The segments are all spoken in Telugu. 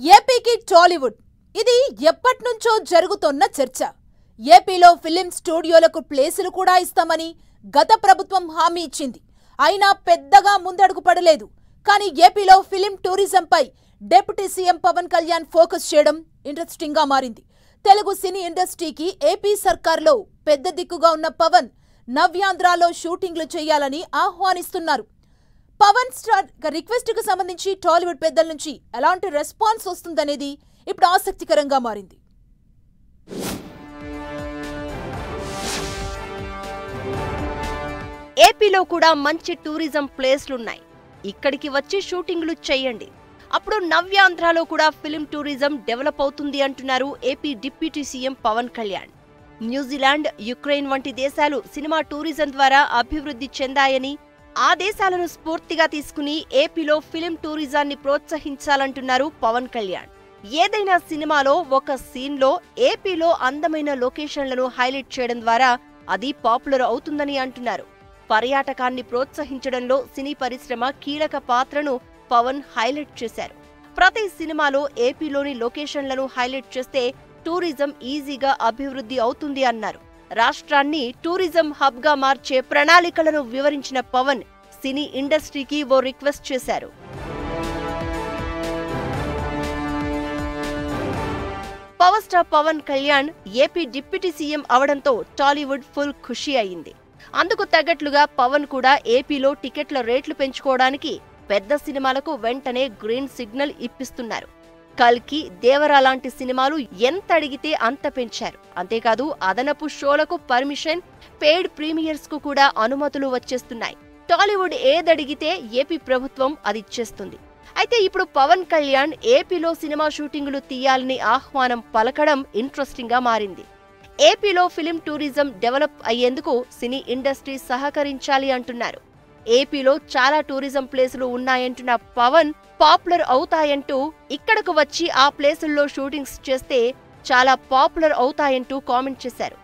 ఏపీకి టాలీవుడ్ ఇది ఎప్పటినుంచో జరుగుతున్న చర్చ. ఏపీలో ఫిలిం స్టూడియోలకు ప్లేసులు కూడా ఇస్తామని గత ప్రభుత్వం హామీ ఇచ్చింది. అయినా పెద్దగా ముందడుగు పడలేదు. కానీ ఏపీలో ఫిలిం టూరిజంపై deputy CM Pawan Kalyan focus చేయడం ఇంట్రెస్టింగ్ గా మారింది. తెలుగు సినీ ఇండస్ట్రీకి ఏపీ సర్కార్లో పెద్ద దిక్కుగా ఉన్న పవన్ నవ్యాంధ్రలో షూటింగ్లు చేయాలని ఆహ్వానిస్తున్నారు. పవన్ స్టార్ రిక్వెస్ట్ కు సంబంధించి టాలీవుడ్ పెద్దల నుంచి ఎలాంటి రెస్పాన్స్ వస్తుందనేది ఇప్పుడు ఆసక్తికరంగా మారింది. ఏపీలో కూడా మంచి టూరిజం ప్లేస్లున్నాయి. ఇక్కడికి వచ్చి షూటింగ్లు చేయండి. అప్పుడు నవ్యాంధ్రలో కూడా ఫిలిం టూరిజం డెవలప్ అవుతుంది అంటున్నారు AP deputy CM Pawan Kalyan. New Zealand, Ukraine వంటి దేశాలు సినిమా టూరిజం ద్వారా అభివృద్ధి చెందాయని, ఆ దేశాలను స్ఫూర్తిగా తీసుకుని ఏపీలో ఫిలిం టూరిజాన్ని ప్రోత్సహించాలంటున్నారు పవన్ కళ్యాణ్. ఏదైనా సినిమాలో ఒక సీన్లో ఏపీలో అందమైన లొకేషన్లను హైలైట్ చేయడం ద్వారా అది పాపులర్ అవుతుందని అంటున్నారు. పర్యాటకాన్ని ప్రోత్సహించడంలో సినీ పరిశ్రమ కీలక పాత్రను పవన్ హైలైట్ చేశారు. ప్రతి సినిమాలో ఏపీలోని లొకేషన్లను హైలైట్ చేస్తే టూరిజం ఈజీగా అభివృద్ధి అవుతుంది అన్నారు. రాష్ట్రాన్ని టూరిజం హబ్ గా మార్చే ప్రణాళికలను వివరించిన పవన్ సినీ ఇండస్ట్రీకి ఓ రిక్వెస్ట్ చేశారు. Power star Pawan Kalyan AP deputy CM అవడంతో టాలీవుడ్ ఫుల్ ఖుషి అయింది. అందుకు తగ్గట్లుగా పవన్ కూడా ఏపీలో టికెట్ల రేట్లు పెంచుకోవడానికి పెద్ద సినిమాలకు వెంటనే గ్రీన్ సిగ్నల్ ఇప్పిస్తున్నారు. కల్కి, దేవరా లాంటి సినిమాలు ఎంత అడిగితే అంత పెంచారు. అంతేకాదు అదనపు షోలకు పర్మిషన్, పెయిడ్ ప్రీమియర్స్ కు కూడా అనుమతులు వచ్చేస్తున్నాయి. టాలీవుడ్ ఏదడిగితే ఏపీ ప్రభుత్వం అది ఇచ్చేస్తుంది. అయితే ఇప్పుడు పవన్ కళ్యాణ్ ఏపీలో సినిమా షూటింగులు తీయాలని ఆహ్వానం పలకడం ఇంట్రెస్టింగ్ గా మారింది. ఏపీలో ఫిలిం టూరిజం డెవలప్ అయ్యేందుకు సినీ ఇండస్ట్రీ సహకరించాలి అంటున్నారు. ఏపీలో చాలా టూరిజం ప్లేసులు ఉన్నాయంటున్న పవన్ పాపులర్ అవుతాయంటూ ఇక్కడకు వచ్చి ఆ ప్లేసుల్లో షూటింగ్స్ చేస్తే చాలా పాపులర్ అవుతాయంటూ కామెంట్ చేశారు.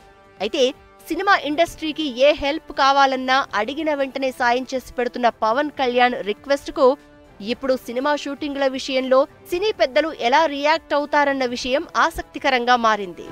అయితే సినిమా ఇండస్ట్రీకి ఏ హెల్ప్ కావాలన్నా అడిగిన వెంటనే సాయం చేసి పెడుతున్న పవన్ కళ్యాణ్ రిక్వెస్ట్ కు ఇప్పుడు సినిమా షూటింగ్ల విషయంలో సినీ పెద్దలు ఎలా రియాక్ట్ అవుతారన్న విషయం ఆసక్తికరంగా మారింది.